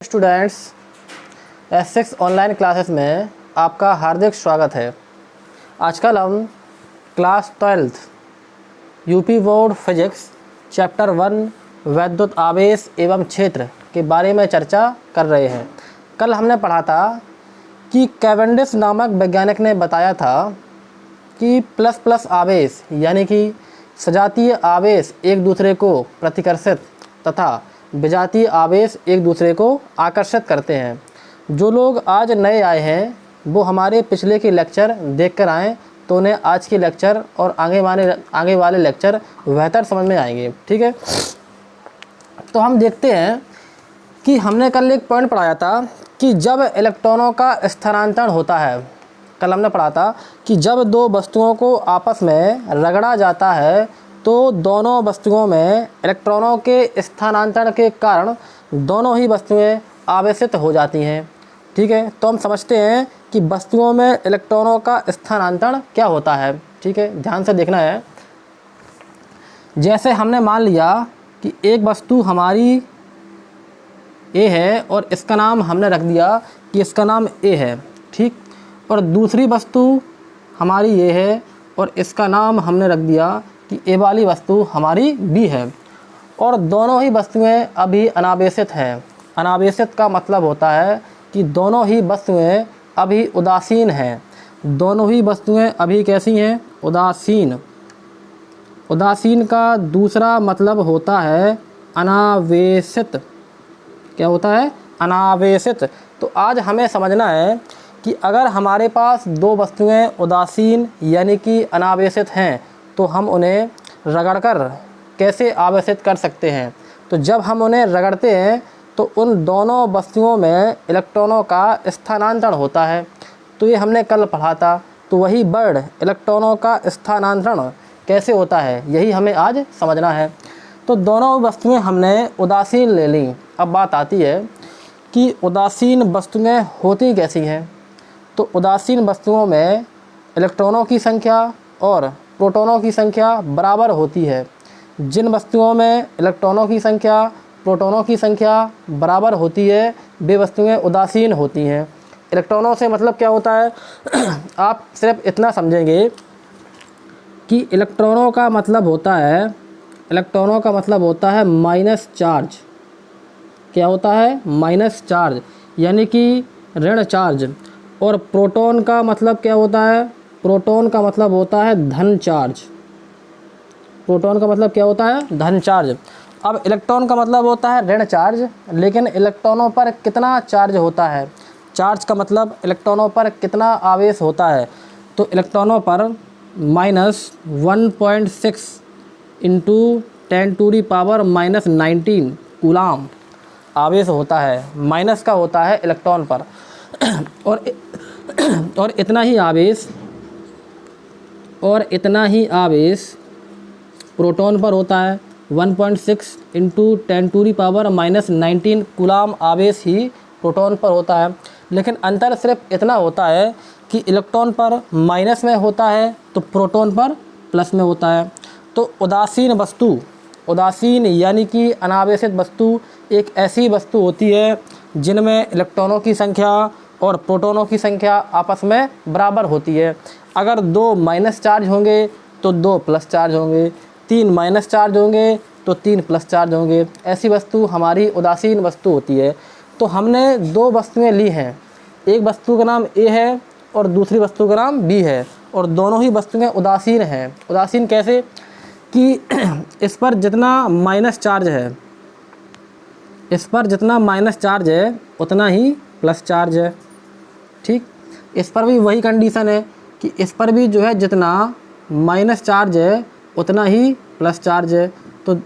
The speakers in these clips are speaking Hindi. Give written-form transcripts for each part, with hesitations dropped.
स्टूडेंट्स, S6 ऑनलाइन क्लासेस में आपका हार्दिक स्वागत है। आजकल हम class 12 UP board physics chapter 1 वैद्युत आवेश एवं क्षेत्र के बारे में चर्चा कर रहे हैं। कल हमने पढ़ा था कि कैवेंडिश नामक वैज्ञानिक ने बताया था कि प्लस प्लस आवेश यानी कि सजातीय आवेश एक दूसरे को प्रतिकर्षित तथा विजातीय आवेश एक दूसरे को आकर्षित करते हैं। जो लोग आज नए आए हैं वो हमारे पिछले के लेक्चर देखकर आएँ तो उन्हें आज के लेक्चर और आगे वाले लेक्चर बेहतर समझ में आएंगे। ठीक है, तो हम देखते हैं कि हमने कल एक पॉइंट पढ़ाया था कि जब इलेक्ट्रॉनों का स्थानांतरण होता है, कल हमने पढ़ा था कि जब दो वस्तुओं को आपस में रगड़ा जाता है तो दोनों वस्तुओं में इलेक्ट्रॉनों के स्थानांतरण के कारण दोनों ही वस्तुएं आवेशित हो जाती हैं। ठीक है, तो हम समझते हैं कि वस्तुओं में इलेक्ट्रॉनों का स्थानांतरण क्या होता है। ठीक है, ध्यान से देखना है। जैसे हमने मान लिया कि एक वस्तु हमारी ए है और इसका नाम हमने रख दिया कि इसका नाम ए है। ठीक, और दूसरी वस्तु हमारी ए है और इसका नाम हमने रख दिया कि ए वाली वस्तु हमारी बी है, और दोनों ही वस्तुएं अभी अनावेशित हैं। अनावेशित का मतलब होता है कि दोनों ही वस्तुएं अभी उदासीन हैं। दोनों ही वस्तुएं अभी कैसी हैं? उदासीन। उदासीन का दूसरा मतलब होता है अनावेशित। क्या होता है? अनावेशित। तो आज हमें समझना है कि अगर हमारे पास दो वस्तुएं उदासीन यानी कि अनावेशित हैं तो हम उन्हें रगड़कर कैसे आवेशित कर सकते हैं। तो जब हम उन्हें रगड़ते हैं तो उन दोनों वस्तुओं में इलेक्ट्रॉनों का स्थानांतरण होता है। तो ये हमने कल पढ़ा था। तो वही वर्ड इलेक्ट्रॉनों का स्थानांतरण कैसे होता है यही हमें आज समझना है। तो दोनों वस्तुएं हमने उदासीन ले ली। अब बात आती है कि उदासीन वस्तुएं होती कैसी हैं। तो उदासीन वस्तुओं में इलेक्ट्रॉनों की संख्या और प्रोटॉनों की संख्या बराबर होती है। जिन वस्तुओं में इलेक्ट्रॉनों की संख्या प्रोटॉनों की संख्या बराबर होती है वे वस्तुएं उदासीन होती हैं। इलेक्ट्रॉनों से मतलब क्या होता है आप सिर्फ इतना समझेंगे कि इलेक्ट्रॉनों का मतलब होता है माइनस चार्ज। क्या होता है? माइनस चार्ज यानी कि ऋण चार्ज। और प्रोटॉन का मतलब क्या होता है? प्रोटॉन का मतलब होता है धन चार्ज। प्रोटॉन का मतलब क्या होता है? धन चार्ज। अब इलेक्ट्रॉन का मतलब होता है ऋण चार्ज, लेकिन इलेक्ट्रॉनों पर कितना चार्ज होता है? चार्ज का मतलब इलेक्ट्रॉनों पर कितना आवेश होता है। तो इलेक्ट्रॉनों पर -1.6 इंटू 10⁻⁻19 कूलाम आवेश होता है। माइनस का होता है इलेक्ट्रॉन पर और इतना ही आवेश प्रोटॉन पर होता है। 1.6 इंटू 10⁻⁻19 कूलाम आवेश ही प्रोटॉन पर होता है। लेकिन अंतर सिर्फ इतना होता है कि इलेक्ट्रॉन पर माइनस में होता है तो प्रोटॉन पर प्लस में होता है। तो उदासीन यानी कि अनावेशित वस्तु एक ऐसी वस्तु होती है जिनमें इलेक्ट्रॉनों की संख्या और प्रोटॉनों की संख्या आपस में बराबर होती है। अगर दो माइनस चार्ज होंगे तो दो प्लस चार्ज होंगे, तीन माइनस चार्ज होंगे तो तीन प्लस चार्ज होंगे। ऐसी वस्तु हमारी उदासीन वस्तु होती है। तो हमने दो वस्तुएं ली हैं, एक वस्तु का नाम ए है और दूसरी वस्तु का नाम बी है, और दोनों ही वस्तुएं उदासीन हैं। उदासीन कैसे कि इस पर जितना माइनस चार्ज है उतना ही प्लस चार्ज है। ठीक, इस पर भी वही कंडीशन है कि इस पर भी जो है जितना माइनस चार्ज है उतना ही प्लस चार्ज है। तो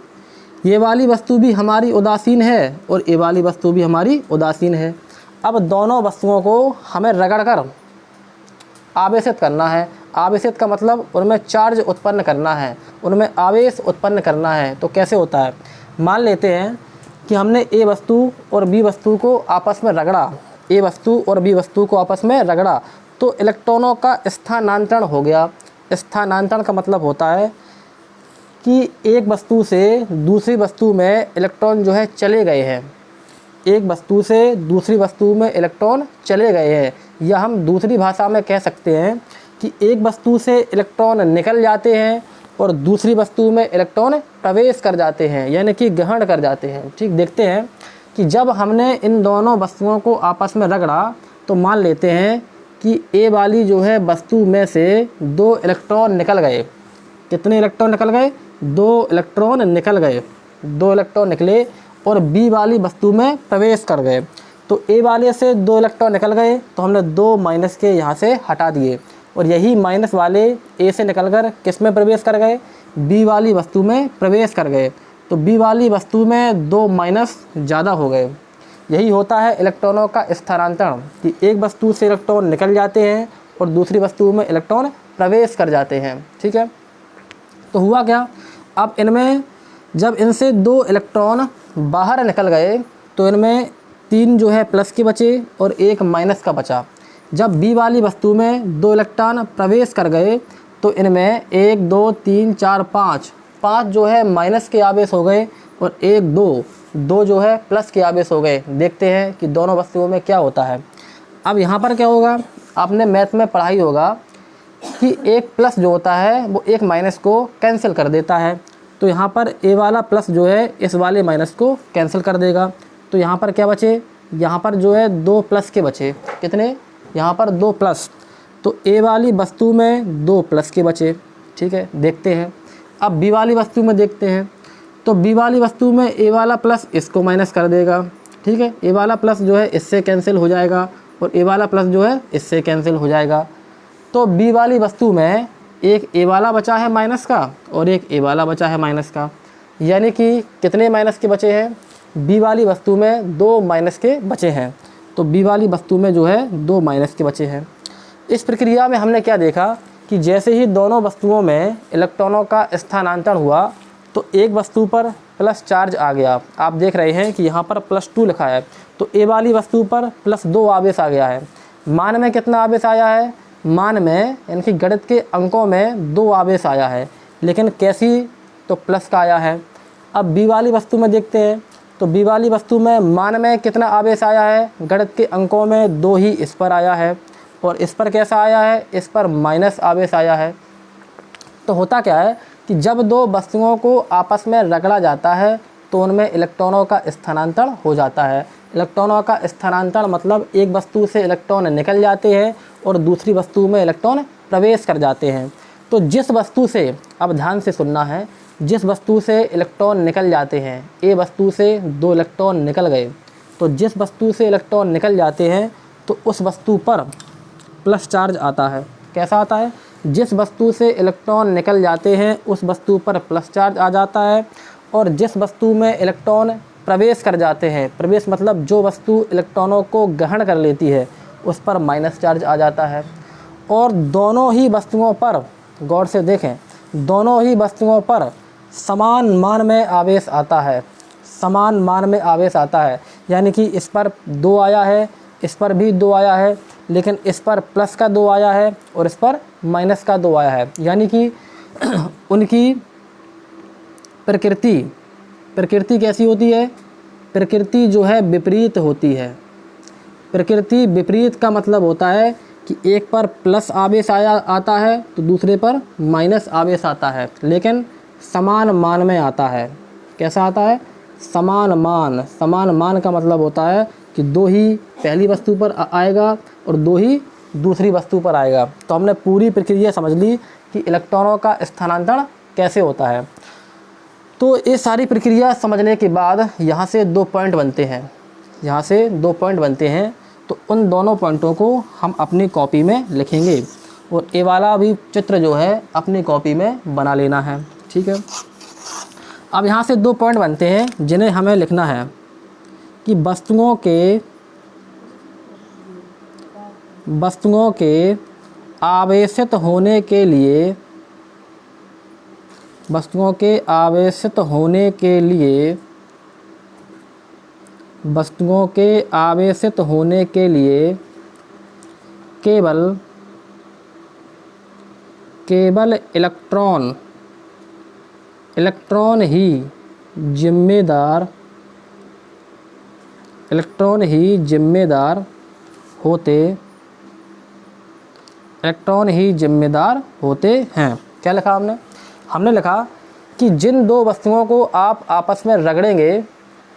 ये वाली वस्तु भी हमारी उदासीन है और ये वाली वस्तु भी हमारी उदासीन है। अब दोनों वस्तुओं को हमें रगड़कर आवेशित करना है। आवेशित का मतलब उनमें चार्ज उत्पन्न करना है, उनमें आवेश उत्पन्न करना है। तो कैसे होता है? मान लेते हैं कि हमने ए वस्तु और बी वस्तु को आपस में रगड़ा। ए वस्तु और बी वस्तु को आपस में रगड़ा तो इलेक्ट्रॉनों का स्थानांतरण हो गया। स्थानांतरण का मतलब होता है कि एक वस्तु से दूसरी वस्तु में इलेक्ट्रॉन जो है चले गए हैं। एक वस्तु से दूसरी वस्तु में इलेक्ट्रॉन चले गए हैं, या हम दूसरी भाषा में कह सकते हैं कि एक वस्तु से इलेक्ट्रॉन निकल जाते हैं और दूसरी वस्तु में इलेक्ट्रॉन प्रवेश कर जाते हैं, यानी कि ग्रहण कर जाते हैं। ठीक, देखते हैं कि जब हमने इन दोनों वस्तुओं को आपस में रगड़ा तो मान लेते हैं कि ए वाली जो है वस्तु में से 2 इलेक्ट्रॉन निकल गए। कितने इलेक्ट्रॉन निकल गए? 2 इलेक्ट्रॉन निकल गए, 2 इलेक्ट्रॉन निकले और बी वाली वस्तु में प्रवेश कर गए। तो ए वाले से 2 इलेक्ट्रॉन निकल गए तो हमने 2 माइनस के यहाँ से हटा दिए, और यही माइनस वाले ए से निकलकर किस में प्रवेश कर गए? बी वाली वस्तु में प्रवेश कर गए। तो बी वाली वस्तु में 2 माइनस ज़्यादा हो गए। यही होता है इलेक्ट्रॉनों का स्थानांतरण, कि एक वस्तु से इलेक्ट्रॉन निकल जाते हैं और दूसरी वस्तु में इलेक्ट्रॉन प्रवेश कर जाते हैं। ठीक है, तो हुआ क्या, अब इनमें जब इनसे 2 इलेक्ट्रॉन बाहर निकल गए तो इनमें 3 जो है प्लस के बचे और 1 माइनस का बचा। जब बी वाली वस्तु में 2 इलेक्ट्रॉन प्रवेश कर गए तो इनमें 1 2 3 4 5 जो है माइनस के आवेश हो गए और 1 2 जो है प्लस के आवेश हो गए। देखते हैं कि दोनों वस्तुओं में क्या होता है। अब यहाँ पर क्या होगा, आपने मैथ में पढ़ा ही होगा कि एक प्लस जो होता है वो एक माइनस को कैंसिल कर देता है। तो यहाँ पर ए वाला प्लस जो है इस वाले माइनस को कैंसिल कर देगा। तो यहाँ पर क्या बचे, यहाँ पर जो है 2 प्लस के बचे। कितने? यहाँ पर 2 प्लस। तो ए वाली वस्तु में 2 प्लस के बचे। ठीक है, देखते हैं अब बी वाली वस्तु में देखते हैं। तो बी वाली वस्तु में ए वाला प्लस इसको माइनस कर देगा। ठीक है, ए वाला प्लस जो है इससे कैंसिल हो जाएगा और ए वाला प्लस जो है इससे कैंसिल हो जाएगा। तो बी वाली वस्तु में एक ए वाला बचा है माइनस का और एक ए वाला बचा है माइनस का, यानी कि कितने माइनस के बचे हैं? बी वाली वस्तु में 2 माइनस के बचे हैं। तो बी वाली वस्तु में जो है 2 माइनस के बचे हैं। इस प्रक्रिया में हमने क्या देखा कि जैसे ही दोनों वस्तुओं में इलेक्ट्रॉनों का स्थानांतरण हुआ तो एक वस्तु पर प्लस चार्ज आ गया। आप देख रहे हैं कि यहाँ पर +2 लिखा है, तो ए वाली वस्तु पर +2 आवेश आ गया है। मान में कितना आवेश आया है? मान में इनकी गणित के अंकों में 2 आवेश आया है, लेकिन कैसी? तो प्लस का आया है। अब बी वाली वस्तु में देखते हैं, तो बी वाली वस्तु में मान में कितना आवेश आया है? गणित के अंकों में 2 ही इस पर आया है, और इस पर कैसा आया है? इस पर माइनस आवेश आया है। तो होता क्या है कि जब 2 वस्तुओं को आपस में रगड़ा जाता है तो उनमें इलेक्ट्रॉनों का स्थानांतरण हो जाता है। इलेक्ट्रॉनों का स्थानांतरण मतलब एक वस्तु से इलेक्ट्रॉन निकल जाते हैं और दूसरी वस्तु में इलेक्ट्रॉन प्रवेश कर जाते हैं। तो जिस वस्तु से, अब ध्यान से सुनना है, जिस वस्तु से इलेक्ट्रॉन निकल जाते हैं, ए वस्तु से 2 इलेक्ट्रॉन निकल गए, तो जिस वस्तु से इलेक्ट्रॉन निकल जाते हैं तो उस वस्तु पर प्लस चार्ज आता है। कैसा आता है? जिस वस्तु से इलेक्ट्रॉन निकल जाते हैं उस वस्तु पर प्लस चार्ज आ जाता है, और जिस वस्तु में इलेक्ट्रॉन प्रवेश कर जाते हैं, प्रवेश मतलब जो वस्तु इलेक्ट्रॉनों को ग्रहण कर लेती है, उस पर माइनस चार्ज आ जाता है। और दोनों ही वस्तुओं पर, गौर से देखें, दोनों ही वस्तुओं पर समान मान में आवेश आता है। समान मान में आवेश आता है, यानी कि इस पर 2 आया है, इस पर भी 2 आया है, लेकिन इस पर प्लस का 2 आया है और इस पर माइनस का 2 आया है। यानी कि उनकी प्रकृति कैसी होती है? प्रकृति जो है विपरीत होती है। प्रकृति विपरीत का मतलब होता है कि एक पर प्लस आवेश आता है तो दूसरे पर माइनस आवेश आता है, लेकिन समान मान में आता है। कैसा आता है? समान मान। समान मान का मतलब होता है कि 2 ही पहली वस्तु पर आएगा और 2 ही दूसरी वस्तु पर आएगा। तो हमने पूरी प्रक्रिया समझ ली कि इलेक्ट्रॉनों का स्थानांतरण कैसे होता है। तो ये सारी प्रक्रिया समझने के बाद यहाँ से 2 पॉइंट बनते हैं, यहाँ से 2 पॉइंट बनते हैं। तो उन दोनों पॉइंटों को हम अपनी कॉपी में लिखेंगे, और ये वाला भी चित्र जो है अपनी कॉपी में बना लेना है। ठीक है, अब यहाँ से 2 पॉइंट बनते हैं जिन्हें हमें लिखना है कि वस्तुओं के आवेशित होने के लिए, वस्तुओं के आवेशित होने के लिए, वस्तुओं के आवेशित होने के लिए केवल इलेक्ट्रॉन ही जिम्मेदार इलेक्ट्रॉन ही जिम्मेदार होते हैं। क्या लिखा हमने? हमने लिखा कि जिन दो वस्तुओं को आप आपस में रगड़ेंगे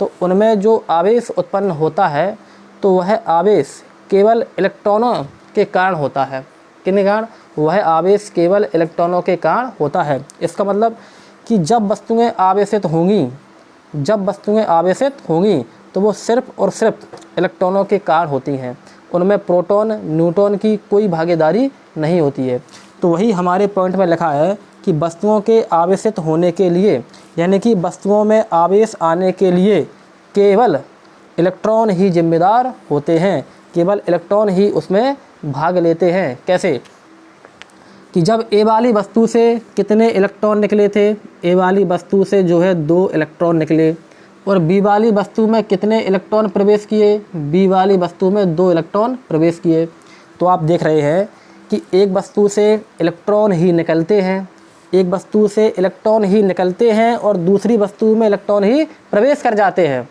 तो उनमें जो आवेश उत्पन्न होता है तो वह आवेश केवल इलेक्ट्रॉनों के कारण होता है। किसके कारण? वह आवेश केवल इलेक्ट्रॉनों के कारण होता है। इसका मतलब कि जब वस्तुएं आवेशित होंगी तो वो सिर्फ और सिर्फ इलेक्ट्रॉनों के कारण होती हैं, उनमें प्रोटॉन न्यूट्रॉन की कोई भागीदारी नहीं होती है। तो वही हमारे पॉइंट में लिखा है कि वस्तुओं के आवेशित होने के लिए, यानी कि वस्तुओं में आवेश आने के लिए केवल इलेक्ट्रॉन ही जिम्मेदार होते हैं, केवल इलेक्ट्रॉन ही उसमें भाग लेते हैं। कैसे? कि जब ए वाली वस्तु से कितने इलेक्ट्रॉन निकले थे? ए वाली वस्तु से जो है 2 इलेक्ट्रॉन निकले। और बी वाली वस्तु में कितने इलेक्ट्रॉन प्रवेश किए? बी वाली वस्तु में 2 इलेक्ट्रॉन प्रवेश किए। तो आप देख रहे हैं कि एक वस्तु से इलेक्ट्रॉन ही निकलते हैं, एक वस्तु से इलेक्ट्रॉन ही निकलते हैं और दूसरी वस्तु में इलेक्ट्रॉन ही प्रवेश कर जाते हैं।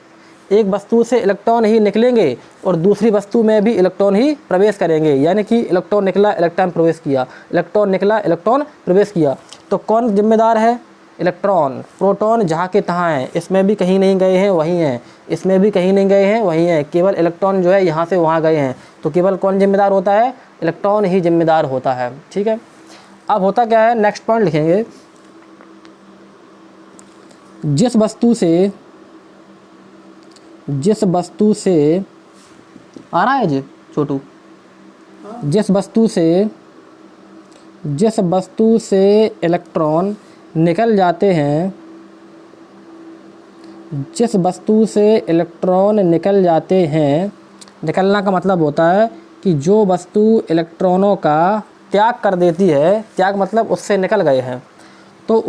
एक वस्तु से इलेक्ट्रॉन ही निकलेंगे और दूसरी वस्तु में भी इलेक्ट्रॉन ही प्रवेश करेंगे, यानी कि इलेक्ट्रॉन निकला इलेक्ट्रॉन प्रवेश किया, इलेक्ट्रॉन निकला इलेक्ट्रॉन प्रवेश किया। तो कौन जिम्मेदार है? इलेक्ट्रॉन। प्रोटॉन जहाँ के तहाँ हैं, इसमें भी कहीं नहीं गए हैं वहीं हैं, इसमें भी कहीं नहीं गए हैं वहीं हैं, केवल इलेक्ट्रॉन जो है यहाँ से वहाँ गए हैं। तो केवल कौन जिम्मेदार होता है? इलेक्ट्रॉन ही जिम्मेदार होता है। ठीक है, अब होता क्या है, नेक्स्ट पॉइंट लिखेंगे। जिस वस्तु से आ रहा है जी छोटू, जिस वस्तु से इलेक्ट्रॉन निकल जाते हैं, जिस वस्तु से इलेक्ट्रॉन निकल जाते हैं, निकलना का मतलब होता है कि जो वस्तु इलेक्ट्रॉनों का त्याग कर देती है, त्याग मतलब उससे निकल गए हैं, तो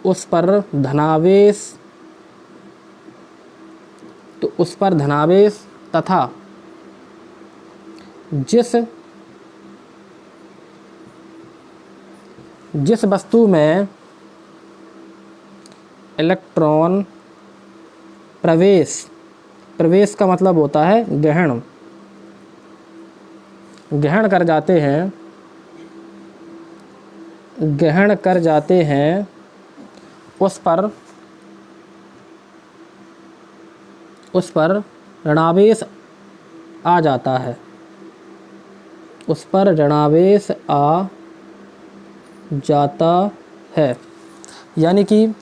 उस पर धनावेश तथा जिस वस्तु में इलेक्ट्रॉन प्रवेश का मतलब होता है ग्रहण कर जाते हैं, उस पर ऋणावेश आ जाता है, उस पर ऋणावेश आ जाता है। यानी कि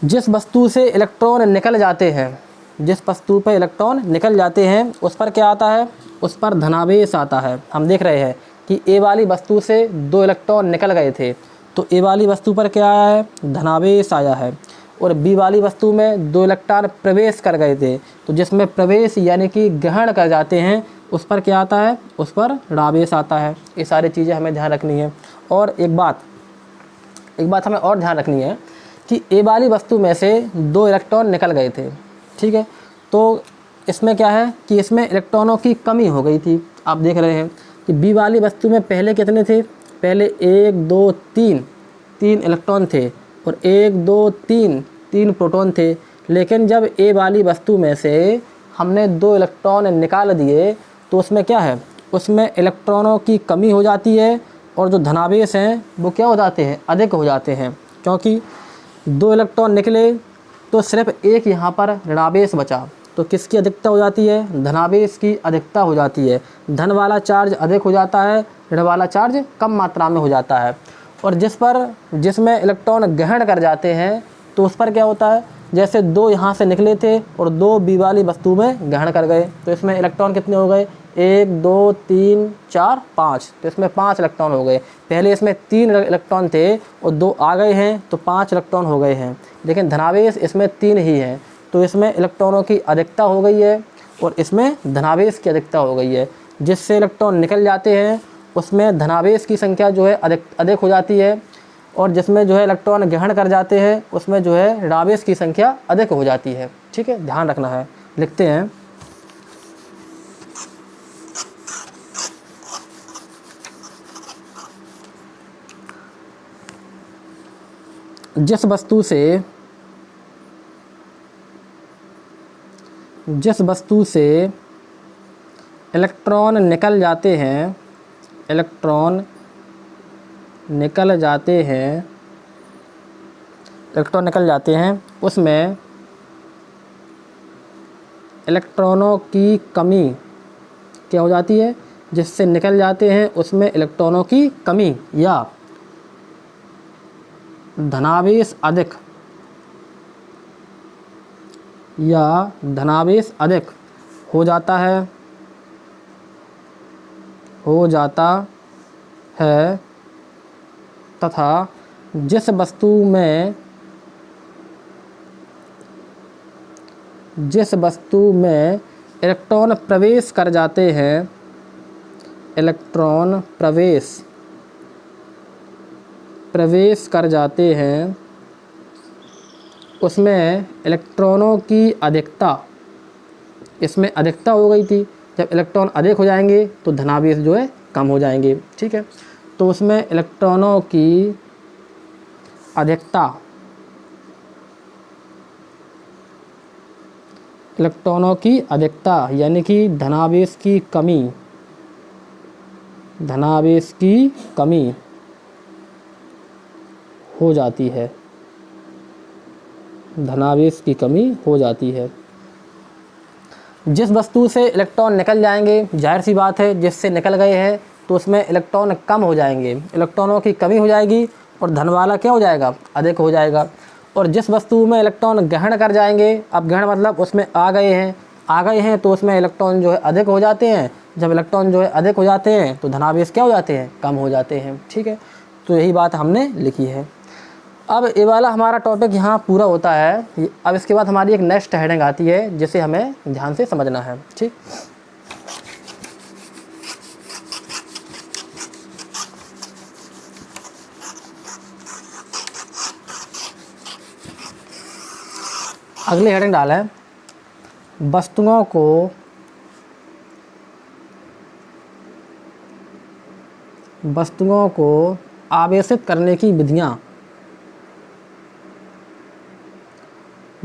जिस वस्तु से इलेक्ट्रॉन निकल जाते हैं, जिस वस्तु पर इलेक्ट्रॉन निकल जाते हैं उस पर क्या आता है? उस पर धनावेश आता है। हम देख रहे हैं कि ए वाली वस्तु से 2 इलेक्ट्रॉन निकल गए थे, तो ए वाली वस्तु पर क्या आया है? धनावेश आया है। और बी वाली वस्तु में 2 इलेक्ट्रॉन प्रवेश कर गए थे, तो जिसमें प्रवेश यानी कि ग्रहण कर जाते हैं उस पर क्या आता है? उस पर ऋणावेश आता है। ये सारी चीज़ें हमें ध्यान रखनी है। और एक बात हमें और ध्यान रखनी है कि ए वाली वस्तु में से 2 इलेक्ट्रॉन निकल गए थे, ठीक है, तो इसमें क्या है कि इसमें इलेक्ट्रॉनों की कमी हो गई थी। आप देख रहे हैं कि बी वाली वस्तु में पहले कितने थे? पहले 1 2 3 इलेक्ट्रॉन थे और 1 2 3 प्रोटॉन थे। लेकिन जब ए वाली वस्तु में से हमने 2 इलेक्ट्रॉन निकाल दिए तो उसमें क्या है? उसमें इलेक्ट्रॉनों की कमी हो जाती है और जो धनावेश हैं वो क्या हो जाते हैं? अधिक हो जाते हैं। क्योंकि 2 इलेक्ट्रॉन निकले तो सिर्फ एक यहाँ पर ऋणावेश बचा, तो किसकी अधिकता हो जाती है? धनावेश की अधिकता हो जाती है। धन वाला चार्ज अधिक हो जाता है, ऋण वाला चार्ज कम मात्रा में हो जाता है। और जिसमें इलेक्ट्रॉन ग्रहण कर जाते हैं तो उस पर क्या होता है? जैसे 2 यहाँ से निकले थे और 2 बी वाली वस्तु में ग्रहण कर गए, तो इसमें इलेक्ट्रॉन कितने हो गए? 1 2 3 4 5, तो इसमें 5 इलेक्ट्रॉन हो गए। पहले इसमें 3 इलेक्ट्रॉन थे और 2 आ गए हैं तो 5 इलेक्ट्रॉन हो गए हैं। लेकिन धनावेश इसमें 3 ही है, तो इसमें इलेक्ट्रॉनों की अधिकता हो गई है और इसमें धनावेश की अधिकता हो गई है। जिससे इलेक्ट्रॉन निकल जाते हैं उसमें धनावेश की संख्या जो है अधिक हो जाती है, और जिसमें जो है इलेक्ट्रॉन ग्रहण कर जाते हैं उसमें जो है ऋणावेश की संख्या अधिक हो जाती है। ठीक है, ध्यान रखना है। लिखते हैं, जिस वस्तु से जिस वस्तु से इलेक्ट्रॉन निकल जाते हैं, इलेक्ट्रॉन निकल जाते हैं, इलेक्ट्रॉन निकल जाते हैं उसमें इलेक्ट्रॉनों की कमी क्या हो जाती है, जिससे निकल जाते हैं उसमें इलेक्ट्रॉनों की कमी या धनावेश अधिक, या धनावेश अधिक हो जाता है, हो जाता है तथा जिस वस्तु में इलेक्ट्रॉन प्रवेश कर जाते हैं, इलेक्ट्रॉन प्रवेश कर जाते हैं उसमें इलेक्ट्रॉनों की अधिकता, इसमें अधिकता हो गई थी, जब इलेक्ट्रॉन अधिक हो जाएंगे तो धनावेश जो है कम हो जाएंगे। ठीक है, तो उसमें इलेक्ट्रॉनों की अधिकता, इलेक्ट्रॉनों की अधिकता यानी कि धनावेश की कमी, धनावेश की कमी हो जाती है, धनावेश की कमी हो जाती है। जिस वस्तु से इलेक्ट्रॉन निकल जाएंगे, जाहिर सी बात है जिससे निकल गए हैं तो उसमें इलेक्ट्रॉन कम हो जाएंगे, इलेक्ट्रॉनों की कमी हो जाएगी और धन वाला क्या हो जाएगा, अधिक हो जाएगा। और जिस वस्तु में इलेक्ट्रॉन ग्रहण कर जाएंगे, अब ग्रहण मतलब उसमें आ गए हैं तो उसमें इलेक्ट्रॉन जो है अधिक हो जाते हैं, जब इलेक्ट्रॉन जो है अधिक हो जाते हैं तो धनावेश क्या हो जाते हैं, कम हो जाते हैं। ठीक है, तो यही बात हमने लिखी है। अब ये वाला हमारा टॉपिक यहाँ पूरा होता है। अब इसके बाद हमारी एक नेक्स्ट हेडिंग आती है जिसे हमें ध्यान से समझना है। ठीक, अगली हेडिंग डाल है वस्तुओं को आवेशित करने की विधियाँ,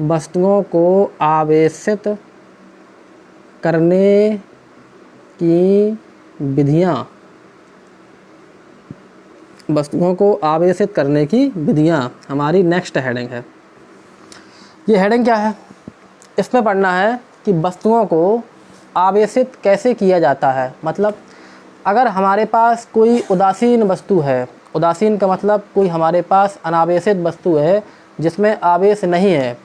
वस्तुओं को आवेशित करने की विधियाँ, वस्तुओं को आवेशित करने की विधियाँ हमारी नेक्स्ट हेडिंग है। ये हेडिंग क्या है, इसमें पढ़ना है कि वस्तुओं को आवेशित कैसे किया जाता है। मतलब अगर हमारे पास कोई उदासीन वस्तु है, उदासीन का मतलब कोई हमारे पास अनावेशित वस्तु है जिसमें आवेश नहीं है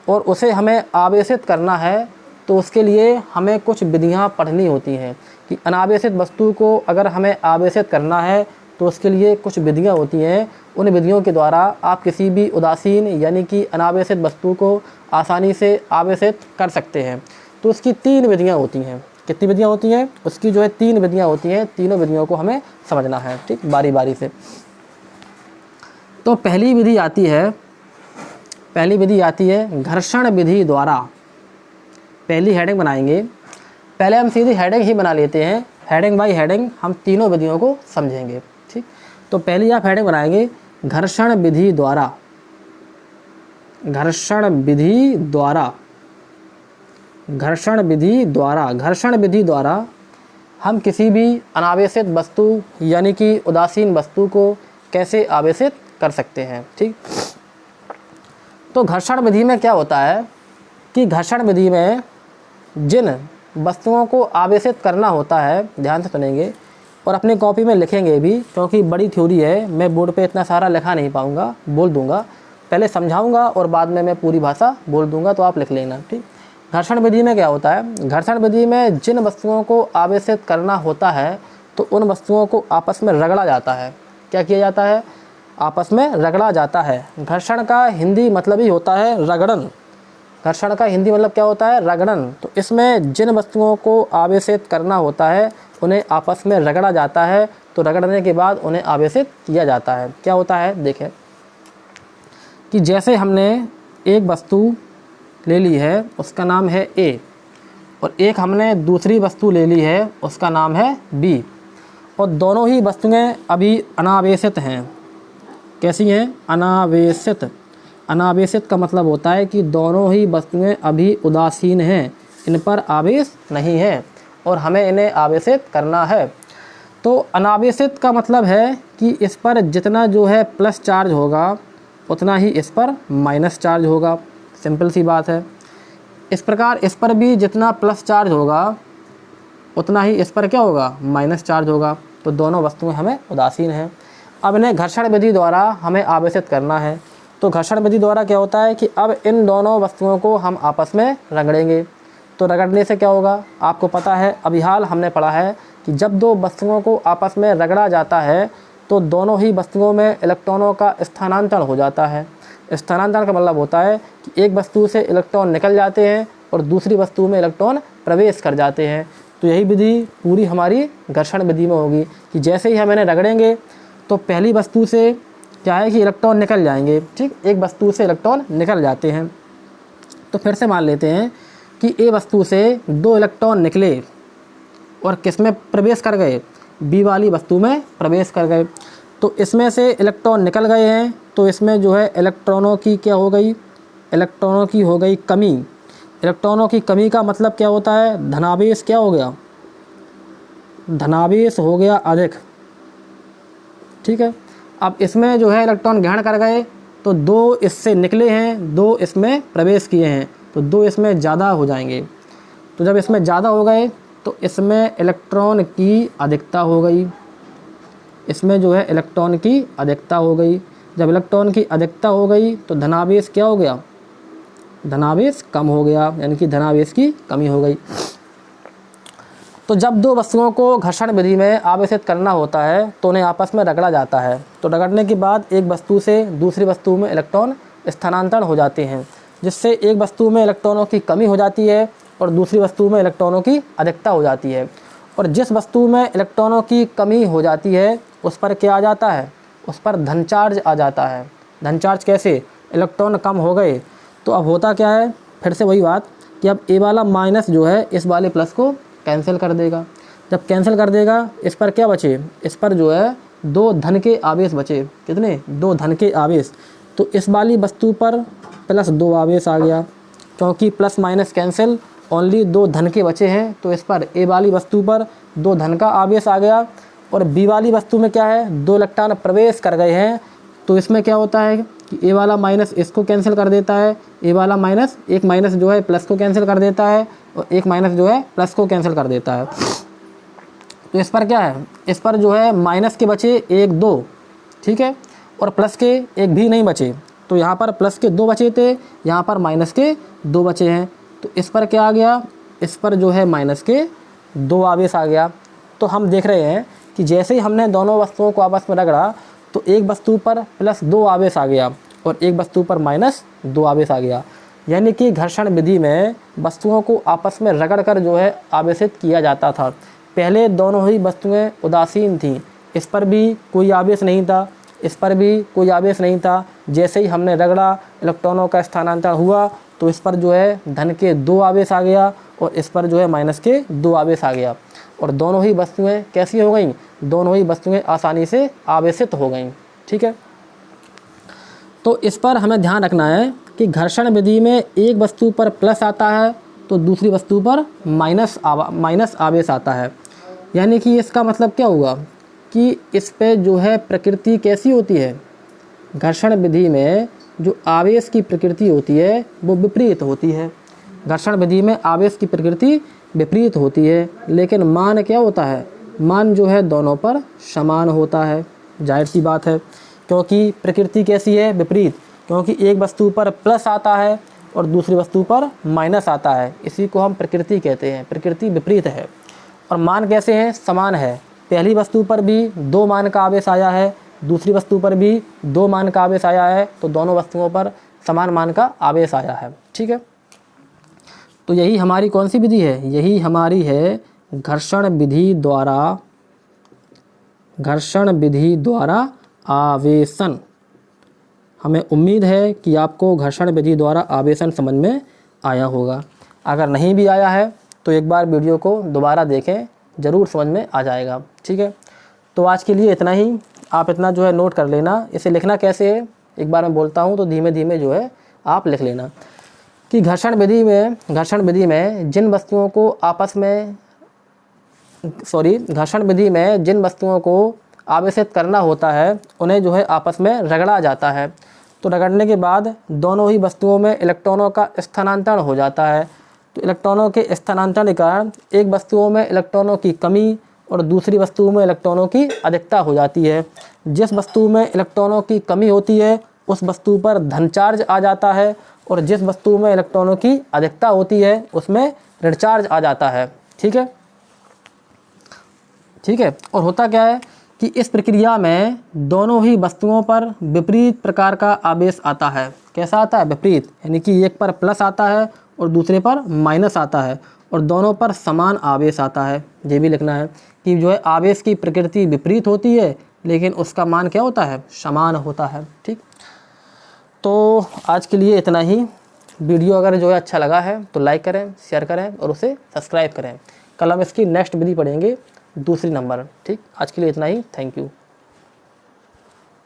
और उसे हमें आवेशित करना है, तो उसके लिए हमें कुछ विधियाँ पढ़नी होती हैं कि अनावेशित वस्तु को अगर हमें आवेशित करना है तो उसके लिए कुछ विधियाँ होती हैं। उन विधियों के द्वारा आप किसी भी उदासीन यानी कि अनावेशित वस्तु को आसानी से आवेशित कर सकते हैं। तो उसकी 3 विधियाँ होती हैं। कितनी विधियाँ होती हैं? उसकी जो है 3 विधियाँ होती हैं। तीनों विधियों को हमें समझना है, ठीक, बारी बारी से। तो पहली विधि आती है घर्षण विधि द्वारा। पहली हेडिंग बनाएंगे, पहले हम सीधी हेडिंग ही बना लेते हैं, हेडिंग बाई हेडिंग हम तीनों विधियों को समझेंगे, ठीक। तो पहली आप हेडिंग बनाएंगे घर्षण विधि द्वारा। घर्षण विधि द्वारा, घर्षण विधि द्वारा, घर्षण विधि द्वारा हम किसी भी अनावेशित वस्तु यानी कि उदासीन वस्तु को कैसे आवेशित कर सकते हैं, ठीक। तो घर्षण विधि में क्या होता है कि घर्षण विधि में जिन वस्तुओं को आवेशित करना होता है, ध्यान से सुनेंगे और अपनी कॉपी में लिखेंगे भी, क्योंकि बड़ी थ्योरी है, मैं बोर्ड पे इतना सारा लिखा नहीं पाऊँगा, बोल दूँगा, पहले समझाऊँगा और बाद में मैं पूरी भाषा बोल दूँगा, तो आप लिख लेना, ठीक। घर्षण विधि में क्या होता है, घर्षण विधि में जिन वस्तुओं को आवेशित करना होता है तो उन वस्तुओं को आपस में रगड़ा जाता है। क्या किया जाता है? आपस में रगड़ा जाता है। घर्षण का हिंदी मतलब ही होता है रगड़न। घर्षण का हिंदी मतलब क्या होता है? रगड़न। तो इसमें जिन वस्तुओं को आवेशित करना होता है उन्हें आपस में रगड़ा जाता है, तो रगड़ने के बाद उन्हें आवेशित किया जाता है। क्या होता है देखें कि जैसे हमने एक वस्तु ले ली है, उसका नाम है ए, और एक हमने दूसरी वस्तु ले ली है, उसका नाम है बी, और दोनों ही वस्तुएं अभी अनावेशित हैं। कैसी हैं? अनावेशित। अनावेशित का मतलब होता है कि दोनों ही वस्तुएं अभी उदासीन हैं, इन पर आवेश नहीं है और हमें इन्हें आवेशित करना है। तो अनावेशित का मतलब है कि इस पर जितना जो है प्लस चार्ज होगा उतना ही इस पर माइनस चार्ज होगा। सिंपल सी बात है। इस प्रकार इस पर भी जितना प्लस चार्ज होगा उतना ही इस पर क्या होगा, माइनस चार्ज होगा। तो दोनों वस्तुएं हमें उदासीन हैं। अब इन्हें घर्षण विधि द्वारा हमें आवेशित करना है। तो घर्षण विधि द्वारा क्या होता है कि अब इन दोनों वस्तुओं को हम आपस में रगड़ेंगे। तो रगड़ने से क्या होगा, आपको पता है, अभी हाल हमने पढ़ा है कि जब दो वस्तुओं को आपस में रगड़ा जाता है तो दोनों ही वस्तुओं में इलेक्ट्रॉनों का स्थानांतरण हो जाता है। स्थानांतरण का मतलब होता है कि एक वस्तु से इलेक्ट्रॉन निकल जाते हैं और दूसरी वस्तु में इलेक्ट्रॉन प्रवेश कर जाते हैं। तो यही विधि पूरी हमारी घर्षण विधि में होगी कि जैसे ही हम इन्हें रगड़ेंगे तो पहली वस्तु से क्या है कि इलेक्ट्रॉन निकल जाएंगे। ठीक, एक वस्तु से इलेक्ट्रॉन निकल जाते हैं। तो फिर से मान लेते हैं कि ए वस्तु से 2 इलेक्ट्रॉन निकले और किस में प्रवेश कर गए, बी वाली वस्तु में प्रवेश कर गए। तो इसमें से इलेक्ट्रॉन निकल गए हैं तो इसमें जो है इलेक्ट्रॉनों की क्या हो गई, इलेक्ट्रॉनों की हो गई कमी। इलेक्ट्रॉनों की कमी का मतलब क्या होता है, धनावेश क्या हो गया, धनावेश हो गया अधिक। ठीक है, अब इसमें जो है इलेक्ट्रॉन ग्रहण कर गए तो 2 इससे निकले हैं, 2 इसमें प्रवेश किए हैं तो 2 इसमें ज़्यादा हो जाएंगे। तो जब इसमें ज़्यादा हो गए तो इसमें इलेक्ट्रॉन की अधिकता हो गई, इसमें जो है इलेक्ट्रॉन की अधिकता हो गई। जब इलेक्ट्रॉन की अधिकता हो गई तो धनावेश क्या हो गया, धनावेश कम हो गया, यानी कि धनावेश की कमी हो गई। तो जब दो वस्तुओं को घर्षण विधि में आवेशित करना होता है तो उन्हें आपस में रगड़ा जाता है। तो रगड़ने के बाद एक वस्तु से दूसरी वस्तु में इलेक्ट्रॉन स्थानांतरण हो जाते हैं, जिससे एक वस्तु में इलेक्ट्रॉनों की कमी हो जाती है और दूसरी वस्तु में इलेक्ट्रॉनों की अधिकता हो जाती है। और जिस वस्तु में इलेक्ट्रॉनों की कमी हो जाती है उस पर क्या आ जाता है, उस पर धन चार्ज आ जाता है। धन चार्ज कैसे, इलेक्ट्रॉन कम हो गए तो अब होता क्या है, फिर से वही बात कि अब ए वाला माइनस जो है इस वाले प्लस को कैंसिल कर देगा। जब कैंसिल कर देगा इस पर क्या बचे, इस पर जो है 2 धन के आवेश बचे। कितने, 2 धन के आवेश। तो इस वाली वस्तु पर प्लस 2 आवेश आ गया, क्योंकि प्लस माइनस कैंसिल, ओनली 2 धन के बचे हैं। तो इस पर ए वाली वस्तु पर 2 धन का आवेश आ गया और बी वाली वस्तु में क्या है, 2 इलेक्ट्रॉन प्रवेश कर गए हैं। तो इसमें क्या होता है कि ए वाला माइनस इसको कैंसिल कर देता है, ए वाला माइनस, एक माइनस जो है प्लस को कैंसिल कर देता है और एक माइनस जो है प्लस को कैंसिल कर देता है। तो इस पर क्या है, इस पर जो है माइनस के बचे 1 2, ठीक है, और प्लस के 1 भी नहीं बचे। तो यहाँ पर प्लस के 2 बचे थे, यहाँ पर माइनस के 2 बचे हैं। तो इस पर क्या आ गया, इस पर जो है माइनस के 2 आवेश आ गया। तो हम देख रहे हैं कि जैसे ही हमने दोनों वस्तुओं को आपस में रगड़ा तो एक वस्तु पर प्लस 2 आवेश आ गया और एक वस्तु पर माइनस 2 आवेश आ गया। यानी कि घर्षण विधि में वस्तुओं को आपस में रगड़ कर जो है आवेशित किया जाता था। पहले दोनों ही वस्तुएं उदासीन थीं, इस पर भी कोई आवेश नहीं था, इस पर भी कोई आवेश नहीं था। जैसे ही हमने रगड़ा इलेक्ट्रॉनों का स्थानांतरण हुआ तो इस पर जो है धन के 2 आवेश आ गया और इस पर जो है माइनस के 2 आवेश आ गया और दोनों ही वस्तुएं कैसी हो गई, दोनों ही वस्तुएं आसानी से आवेशित हो गईं। ठीक है, तो इस पर हमें ध्यान रखना है कि घर्षण विधि में एक वस्तु पर प्लस आता है तो दूसरी वस्तु पर माइनस आवेश आता है। यानी कि इसका मतलब क्या हुआ कि इस पे जो है प्रकृति कैसी होती है, घर्षण विधि में जो आवेश की प्रकृति होती है वो विपरीत होती है। घर्षण विधि में आवेश की प्रकृति विपरीत होती है, लेकिन मान क्या होता है, मान जो है दोनों पर समान होता है। जाहिर सी बात है, क्योंकि प्रकृति कैसी है, विपरीत, क्योंकि एक वस्तु पर प्लस आता है और दूसरी वस्तु पर माइनस आता है। इसी को हम प्रकृति कहते हैं, प्रकृति विपरीत है। और मान कैसे हैं, समान है। पहली वस्तु पर भी 2 मान का आवेश आया है, दूसरी वस्तु पर भी 2 मान का आवेश आया है, तो दोनों वस्तुओं पर समान मान का आवेश आया है। ठीक है, तो यही हमारी कौन सी विधि है, यही हमारी है घर्षण विधि द्वारा आवेशन। हमें उम्मीद है कि आपको घर्षण विधि द्वारा आवेशन समझ में आया होगा। अगर नहीं भी आया है तो एक बार वीडियो को दोबारा देखें, ज़रूर समझ में आ जाएगा। ठीक है, तो आज के लिए इतना ही। आप इतना जो है नोट कर लेना। इसे लिखना कैसे है एक बार मैं बोलता हूँ तो धीमे धीमे जो है आप लिख लेना। कि घर्षण विधि में जिन वस्तुओं को जिन वस्तुओं को आवेशित करना होता है उन्हें जो है आपस में रगड़ा जाता है। तो रगड़ने के बाद दोनों ही वस्तुओं में इलेक्ट्रॉनों का स्थानांतरण हो जाता है। तो इलेक्ट्रॉनों के स्थानांतरण के कारण एक वस्तुओं में इलेक्ट्रॉनों की कमी और दूसरी वस्तुओं में इलेक्ट्रॉनों की अधिकता हो जाती है। जिस वस्तु में इलेक्ट्रॉनों की कमी होती है उस वस्तु पर धन चार्ज आ जाता है, और जिस वस्तु में इलेक्ट्रॉनों की अधिकता होती है उसमें ऋण चार्ज आ जाता है। ठीक है। और होता क्या है कि इस प्रक्रिया में दोनों ही वस्तुओं पर विपरीत प्रकार का आवेश आता है। कैसा आता है? विपरीत, यानी कि एक पर प्लस आता है और दूसरे पर माइनस आता है, और दोनों पर समान आवेश आता है। ये भी लिखना है कि जो है आवेश की प्रकृति विपरीत होती है लेकिन उसका मान क्या होता है? समान होता है। ठीक, तो आज के लिए इतना ही। वीडियो अगर जो है अच्छा लगा है तो लाइक करें, शेयर करें और उसे सब्सक्राइब करें। कल हम इसकी नेक्स्ट विधि पढ़ेंगे, दूसरी नंबर। ठीक, आज के लिए इतना ही। Thank you.